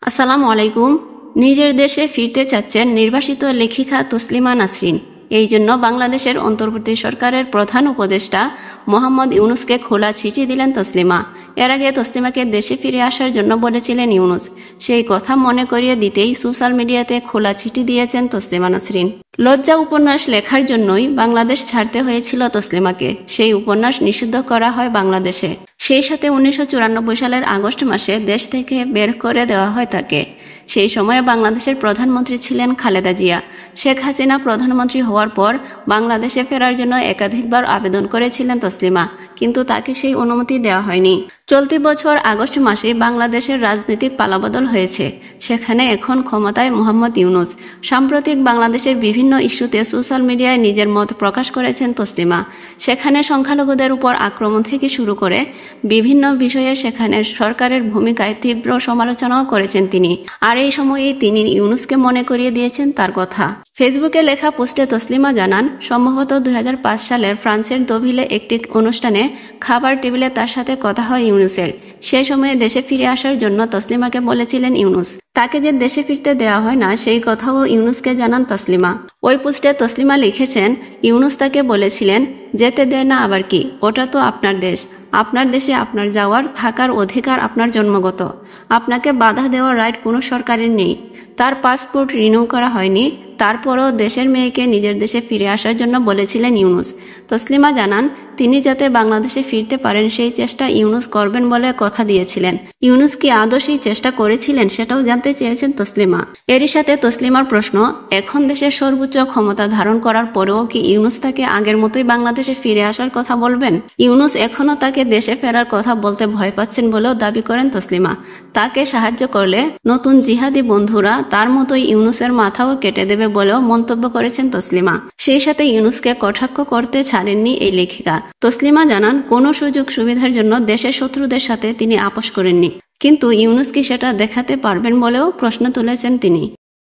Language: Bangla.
আসসালামু আলাইকুম। নিজের দেশে ফিরতে চাচ্ছেন নির্বাসিত লেখিকা তসলিমা নাসরিন। এই জন্য বাংলাদেশের অন্তর্বর্তী সরকারের প্রধান উপদেষ্টা মোহাম্মদ ইউনুসকে খোলা চিঠি দিলেন তসলিমা। এর আগে তসলিমাকে দেশে ফিরে আসার জন্য বলেছিলেন ইউনুস। সেই কথা মনে করিয়ে দিতেই সোশ্যাল মিডিয়াতে খোলা চিঠি দিয়েছেন তসলিমা নাসরিন। লজ্জা উপন্যাস লেখার জন্যই বাংলাদেশ ছাড়তে হয়েছিল তসলিমাকে। সেই উপন্যাস নিষিদ্ধ করা হয় বাংলাদেশে। সেই সাথে 1994 সালের আগস্ট মাসে দেশ থেকে বের করে দেওয়া হয় তাকে। সেই সময়ে বাংলাদেশের প্রধানমন্ত্রী ছিলেন খালেদা জিয়া। শেখ হাসিনা প্রধানমন্ত্রী হওয়ার পর বাংলাদেশে ফেরার জন্য একাধিকবার আবেদন করেছিলেন তসলিমা, কিন্তু তাকে সেই অনুমতি দেওয়া হয়নি। চলতি বছর আগস্ট মাসে বাংলাদেশের রাজনৈতিক পালাবদল হয়েছে। সেখানে এখন ক্ষমতায় মোহাম্মদ ইউনুস। সাম্প্রতিক বাংলাদেশের বিভিন্ন ইস্যুতে সোশ্যাল মিডিয়ায় নিজের মত প্রকাশ করেছেন তসলিমা। সেখানে সংখ্যালঘুদের উপর আক্রমণ থেকে শুরু করে বিভিন্ন বিষয়ে সেখানে সরকারের ভূমিকায় তীব্র সমালোচনাও করেছেন তিনি। আর এই সময়ে তিনি ইউনুসকে মনে করিয়ে দিয়েছেন তার কথা। ফেসবুকে লেখা পোস্টে তসলিমা জানান, সম্ভবত 2005 সালের ফ্রান্সের দোভিলে একটি অনুষ্ঠানে খাবার টেবিলে তার সাথে কথা হয় ইউনুসের। সে সময়ে দেশে ফিরে আসার জন্য তসলিমাকে বলেছিলেন ইউনুস। তাকে যে দেশে ফিরতে দেওয়া হয় না সেই কথাও ইউনুসকে জানান তসলিমা। ওই পোস্টে তসলিমা লিখেছেন, ইউনুস তাকে বলেছিলেন, যেতে দেয় না আবার কি, ওটা তো আপনার দেশ। আপনার দেশে আপনার যাওয়ার থাকার অধিকার আপনার জন্মগত। আপনাকে বাধা দেওয়ার রাইট কোনো সরকারের নেই। তার পাসপোর্ট রিনিউ করা হয়নি, তারপরও দেশের মেয়েকে নিজের দেশে ফিরে আসার জন্য বলেছিলেন ইউনুস। তসলিমা জানান, তিনি যাতে বাংলাদেশে ফিরতে পারেন সেই চেষ্টা ইউনুস করবেন বলে কথা দিয়েছিলেন। ইউনুস কি আদৌ সেই চেষ্টা করেছিলেন সেটাও জানতে চেয়েছেন তসলিমা। এরই সাথে তসলিমার প্রশ্ন, এখন দেশের সর্বোচ্চ ক্ষমতা ধারণ করার পরেও কি ইউনুস তাকে আগের মতোই বাংলাদেশে ফিরে আসার কথা বলবেন? ইউনুস এখনও তাকে দেশে ফেরার কথা বলতে ভয় পাচ্ছেন বলেও দাবি করেন তসলিমা। তাকে সাহায্য করলে নতুন জিহাদি বন্ধুরা তার মতোই ইউনুসের মাথাও কেটে দেবে বলেও মন্তব্য করেছেন তসলিমা। সেই সাথে ইউনুসকে কটাক্ষ করতে ছাড়েননি এই লেখিকা। তসলিমা জানান, কোনো সুযোগ সুবিধার জন্য দেশের শত্রুদের সাথে তিনি আপোষ করেননি, কিন্তু ইউনুস কি সেটা দেখাতে পারবেন বলেও প্রশ্ন তুলেছেন তিনি।